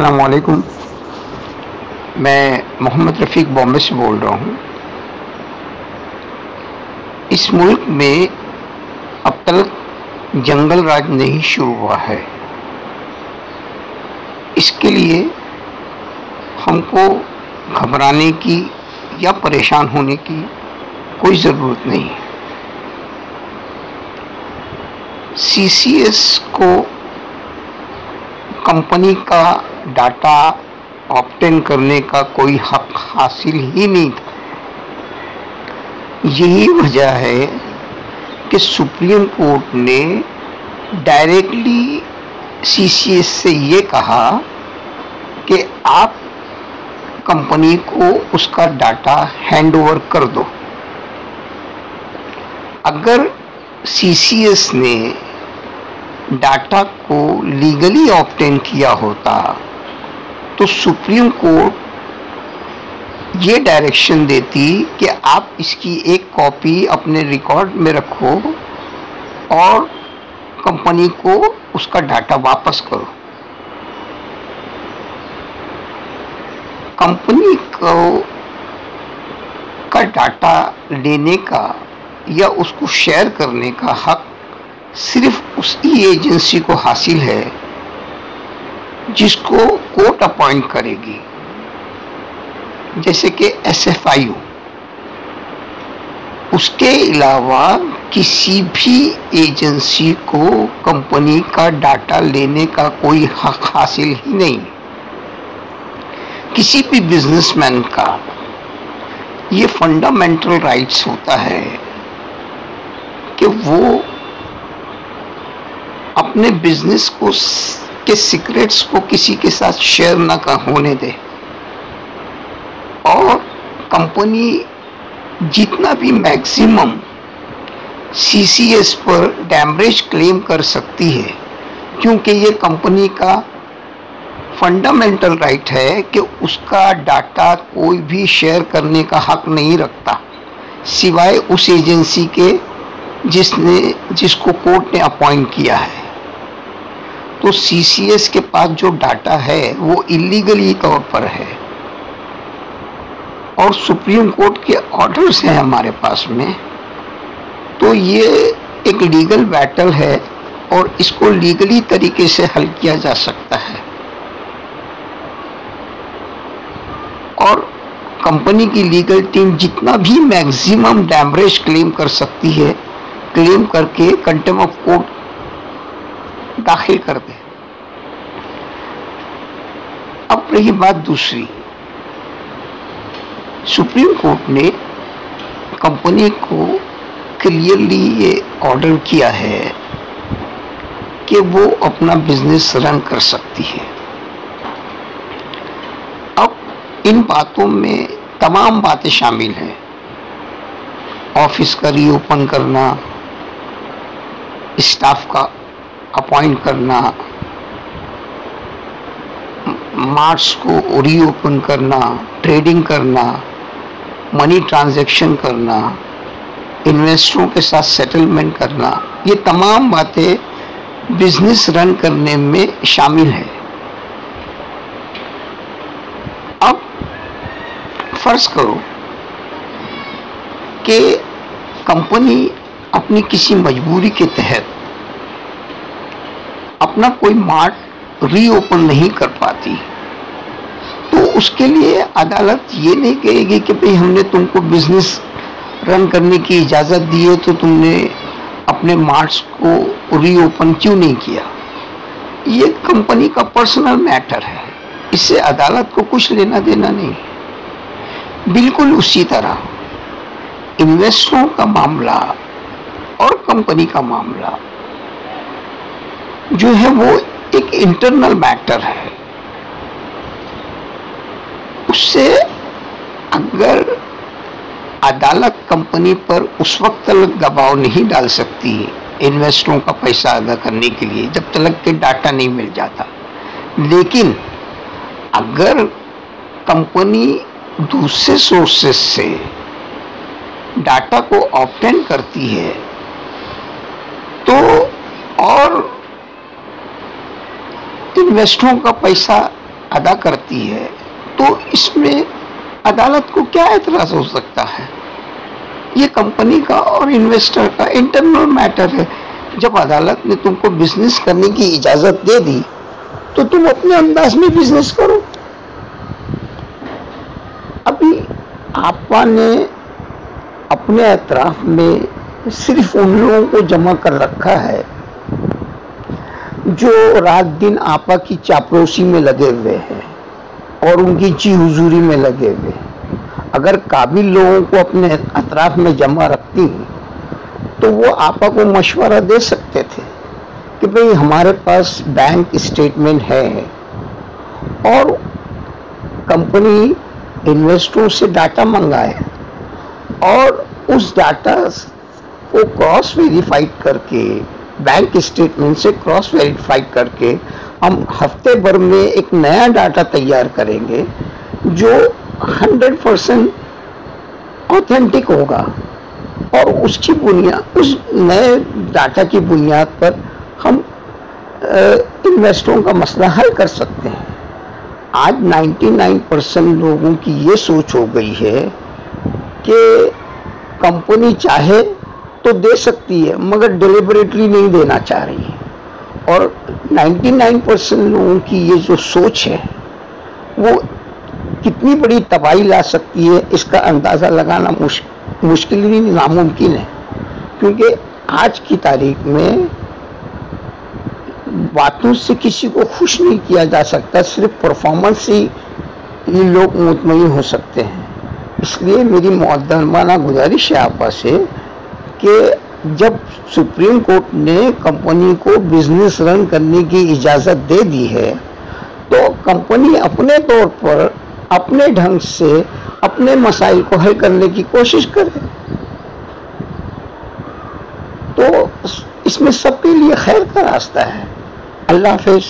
अस्सलाम वालेकुम। मैं मोहम्मद रफ़ीक बॉम्बे से बोल रहा हूँ। इस मुल्क में अब तक जंगल राज नहीं शुरू हुआ है। इसके लिए हमको घबराने की या परेशान होने की कोई ज़रूरत नहीं। सीसीएस को कंपनी का डाटा ऑब्टेन करने का कोई हक हासिल ही नहीं था। यही वजह है कि सुप्रीम कोर्ट ने डायरेक्टली सीसीएस से ये कहा कि आप कंपनी को उसका डाटा हैंडओवर कर दो। अगर सीसीएस ने डाटा को लीगली ऑब्टेन किया होता तो सुप्रीम कोर्ट ये डायरेक्शन देती कि आप इसकी एक कॉपी अपने रिकॉर्ड में रखो और कंपनी को उसका डाटा वापस करो। कंपनी को का डाटा लेने का या उसको शेयर करने का हक सिर्फ उसी एजेंसी को हासिल है जिसको कोर्ट अपॉइंट करेगी, जैसे कि एसएफआईयू। उसके अलावा किसी भी एजेंसी को कंपनी का डाटा लेने का कोई हक हासिल ही नहीं। किसी भी बिजनेसमैन का ये फंडामेंटल राइट्स होता है कि वो अपने बिजनेस को के सीक्रेट्स को किसी के साथ शेयर ना होने दे और कंपनी जितना भी मैक्सिमम सीसीएस पर डैमेज क्लेम कर सकती है, क्योंकि ये कंपनी का फंडामेंटल राइट है कि उसका डाटा कोई भी शेयर करने का हक नहीं रखता सिवाय उस एजेंसी के जिसको कोर्ट ने अपॉइंट किया है। तो सीसीएस के पास जो डाटा है वो इलीगली तौर पर है और सुप्रीम कोर्ट के ऑर्डर्स हैं हमारे पास में। तो ये एक लीगल बैटल है और इसको लीगली तरीके से हल किया जा सकता है और कंपनी की लीगल टीम जितना भी मैक्सिमम डैमेज क्लेम कर सकती है, क्लेम करके कंटेम्प्ट ऑफ कोर्ट दाखिल कर दे। अब रही बात दूसरी, सुप्रीम कोर्ट ने कंपनी को क्लियरली ये ऑर्डर किया है कि वो अपना बिजनेस रन कर सकती है। अब इन बातों में तमाम बातें शामिल हैं। ऑफिस का रीओपन करना, स्टाफ का अपॉइंट करना, मार्ट्स को रीओपन करना, ट्रेडिंग करना, मनी ट्रांजैक्शन करना, इन्वेस्टरों के साथ सेटलमेंट करना, ये तमाम बातें बिजनेस रन करने में शामिल है। अब फर्ज करो कि कंपनी अपनी किसी मजबूरी के तहत अपना कोई मार्ट रीओपन नहीं कर पाती, तो उसके लिए अदालत ये नहीं कहेगी कि भाई हमने तुमको बिजनेस रन करने की इजाज़त दी है तो तुमने अपने मार्ट्स को रीओपन क्यों नहीं किया। ये कंपनी का पर्सनल मैटर है, इससे अदालत को कुछ लेना देना नहीं। बिल्कुल उसी तरह इन्वेस्टरों का मामला और कंपनी का मामला जो है वो एक इंटरनल मैटर है। उससे अगर अदालत कंपनी पर उस वक्त तक दबाव नहीं डाल सकती इन्वेस्टरों का पैसा अदा करने के लिए जब तक के डाटा नहीं मिल जाता, लेकिन अगर कंपनी दूसरे सोर्सेस से डाटा को ऑब्टेन करती है तो और इन्वेस्टरों का पैसा अदा करती है, तो इसमें अदालत को क्या एतराज हो सकता है? ये कंपनी का और इन्वेस्टर का इंटरनल मैटर है। जब अदालत ने तुमको बिजनेस करने की इजाजत दे दी तो तुम अपने अंदाज में बिजनेस करो। अभी आपा ने अपने अतराफ में सिर्फ उन लोगों को जमा कर रखा है जो रात दिन आपा की चापलूसी में लगे हुए हैं और उनकी जी हुजूरी में लगे हुए हैं। अगर काबिल लोगों को अपने अतराफ में जमा रखती तो वो आपा को मशवरा दे सकते थे कि भाई हमारे पास बैंक स्टेटमेंट है और कंपनी इन्वेस्टरों से डाटा मंगाए और उस डाटा को क्रॉस वेरीफाइड करके, बैंक स्टेटमेंट से क्रॉस वेरीफाइड करके हम हफ्ते भर में एक नया डाटा तैयार करेंगे जो 100% ऑथेंटिक होगा और उसकी बुनियाद, उस नए डाटा की बुनियाद पर हम इन्वेस्टरों का मसला हल कर सकते हैं। आज 99% लोगों की ये सोच हो गई है कि कंपनी चाहे तो दे सकती है मगर डिलिबरेटली नहीं देना चाह रही है, और 99% लोगों की ये जो सोच है वो कितनी बड़ी तबाही ला सकती है इसका अंदाज़ा लगाना मुश्किल ही नामुमकिन है। क्योंकि आज की तारीख में बातों से किसी को खुश नहीं किया जा सकता, सिर्फ परफॉर्मेंस से ही लोग मुतमईन हो सकते हैं। इसलिए मेरी मुअद्दबाना गुजारिश है आपा से कि जब सुप्रीम कोर्ट ने कंपनी को बिजनेस रन करने की इजाज़त दे दी है तो कंपनी अपने तौर पर, अपने ढंग से अपने मसाइल को हल करने की कोशिश करे, तो इसमें सबके लिए खैर का रास्ता है। अल्लाह हाफ़िज़।